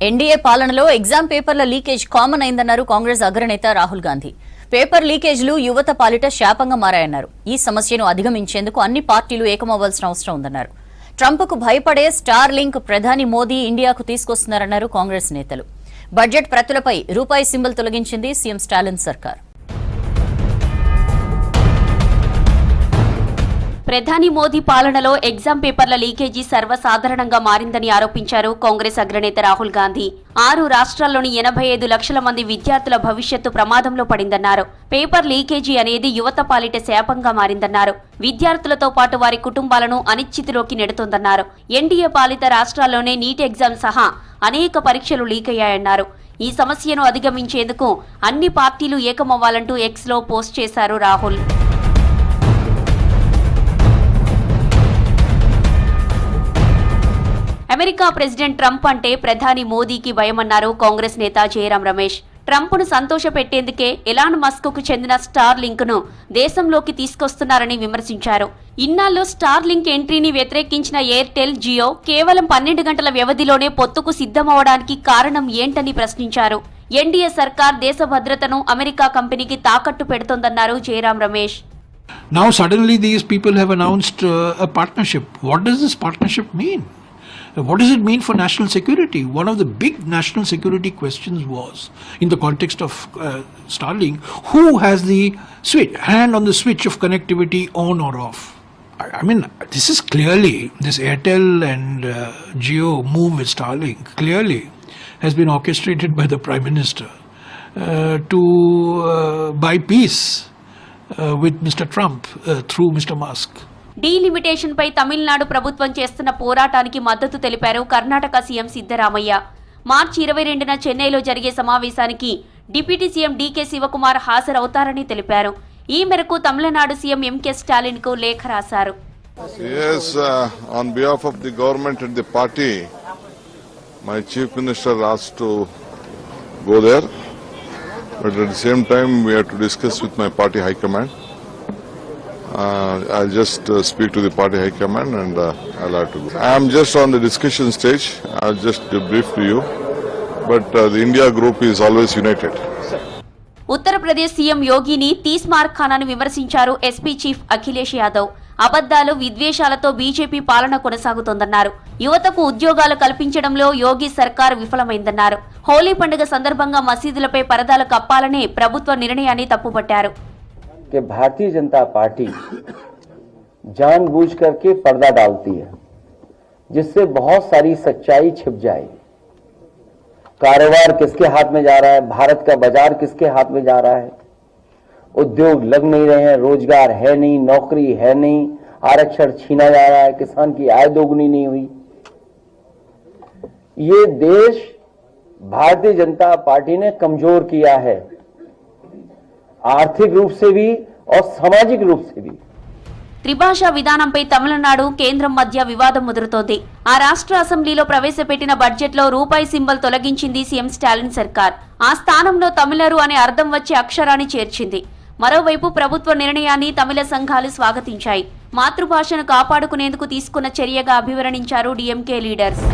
NDA పాలనలో exam పేపర్ల leakage common అయిందన్నారు Congress అగ్రనేత రాహుల్ గాంధీ. పేపర్ లీకేజ్లు యువత పాలిట శాపంగా మారాయన్నారు. ఈ సమస్యను అధిగమించేందుకు అన్ని పార్టీలు ఏకమవ్వాల్సిన అవసరం ఉందన్నారు. ట్రంప్కు భయపడే స్టార్ లింక్ ప్రధాని మోదీ ఇండియాకు తీసుకొస్తున్నారన్నారు కాంగ్రెస్ నేతలు. బడ్జెట్ ప్రతులపై రూపాయి సింబల్ తొలగించింది సీఎం స్టాలిన్ సర్కార్. ప్రధాని మోదీ పాలనలో ఎగ్జామ్ పేపర్ల లీకేజీ సర్వసాధారణంగా మారిందని ఆరోపించారు కాంగ్రెస్ అగ్రనేత రాహుల్ గాంధీ. 6 రాష్ట్రాల్లోని 85 లక్షల మంది విద్యార్థుల భవిష్యత్తు ప్రమాదంలో పడిందన్నారు. పేపర్ లీకేజీ అనేది యువత పాలిట శాపంగా మారిందన్నారు. విద్యార్థులతో పాటు వారి కుటుంబాలను అనిశ్చితిలోకి నెడుతోందన్నారు. ఎన్డీఏ పాలిత రాష్ట్రాల్లోనే నీట్ ఎగ్జామ్ సహా అనేక పరీక్షలు లీక్ అయ్యాయన్నారు. ఈ సమస్యను అధిగమించేందుకు అన్ని పార్టీలు ఏకమవ్వాలంటూ ఎక్స్లో పోస్ట్ చేశారు రాహుల్. అమెరికా ప్రెసిడెంట్ ట్రంప్ అంటే ప్రధాని మోదీకి భయమన్నారు కాంగ్రెస్ నేత జయరాం రమేష్. ట్రంప్ను సంతోషపెట్టేందుకే ఎలాన్ మస్క్కు చెందిన స్టార్ లింక్ను దేశంలోకి తీసుకొస్తున్నారని విమర్శించారు. ఇన్నాళ్ళు స్టార్ లింక్ ఎంట్రీని వ్యతిరేకించిన ఎయిర్టెల్, జియో కేవలం 12 గంటల వ్యవధిలోనే పొత్తుకు సిద్ధమవడానికి కారణం ఏంటని ప్రశ్నించారు. ఎన్డీఏ సర్కార్ దేశ భద్రతను అమెరికా కంపెనీకి తాకట్టు పెడుతోందన్నారు Jairam Ramesh. Now suddenly these people have announced a partnership. What does this partnership mean? What does it mean for national security? One of the big national security questions was, in the context of Starlink, who has the hand on the switch of connectivity on or off? I mean, this is clearly, this Airtel and Jio move with Starlink clearly has been orchestrated by the Prime Minister to buy peace with Mr. Trump through Mr. Musk. Delimitation పై తమిళనాడు ప్రభుత్వం చేస్తున్న పోరాటానికి మద్దతు తెలిపారు Karnataka CM Siddaramaiah. March 22న చెన్నైలో జరిగే సమావేశానికి డిప్యూటీ సీఎం డీకే శివకుమార్ హాజరవుతారని తెలిపారు. ఈ మేరకు తమిళనాడు సీఎం ఎంకే స్టాలిన్ కు లేఖ రాశారు. Yes, on behalf of the government and the party, my chief minister asked to go there, but at the same time we have to discuss with my party high command. I'll just speak to the party high command and I'll have to go. I am just on the discussion stage. I'll just brief to you. But the India group is always united. Uttar Pradesh CM యోగిని తీస్మార్ ఖానాను విమర్శించారు SP chief Akhilesh Yadav. అబద్దాలు, విద్వేషాలతో BJP పాలన కొనసాగుతోందన్నారు. యువతకు ఉద్యోగాలు కల్పించడంలో యోగి సర్కార్ విఫలమైందన్నారు. హోలీ పండుగ సందర్భంగా మసీదులపై పరదాలు కప్పాలనే ప్రభుత్వ నిర్ణయాన్ని తప్పుపట్టారు. कि भारतीय जनता पार्टी जानबूझ करके पर्दा डालती है जिससे बहुत सारी सच्चाई छिप जाएगी. कारोबार किसके हाथ में जा रहा है, भारत का बाजार किसके हाथ में जा रहा है, उद्योग लग नहीं रहे हैं, रोजगार है नहीं, नौकरी है नहीं, आरक्षण छीना जा रहा है, किसान की आय दोगुनी नहीं हुई. ये देश भारतीय जनता पार्टी ने कमजोर किया है, आर्थिक रूप से भी और सामाजिक रूप से भी. త్రిభాషా విధానంపై తమిళనాడు కేంద్రం మధ్య వివాదం ముదురుతోంది. ఆ రాష్ట్ర అసెంబ్లీలో ప్రవేశపెట్టిన బడ్జెట్లో రూపాయి సింబల్ తొలగించింది సీఎం స్టాలిన్ సర్కార్. ఆ స్థానంలో తమిళరు అనే అర్థం వచ్చే అక్షరాన్ని చేర్చింది. మరోవైపు ప్రభుత్వ నిర్ణయాన్ని తమిళ సంఘాలు స్వాగతించాయి. మాతృభాషను కాపాడుకునేందుకు తీసుకున్న చర్యగా అభివర్ణించారు డీఎంకే లీడర్స్.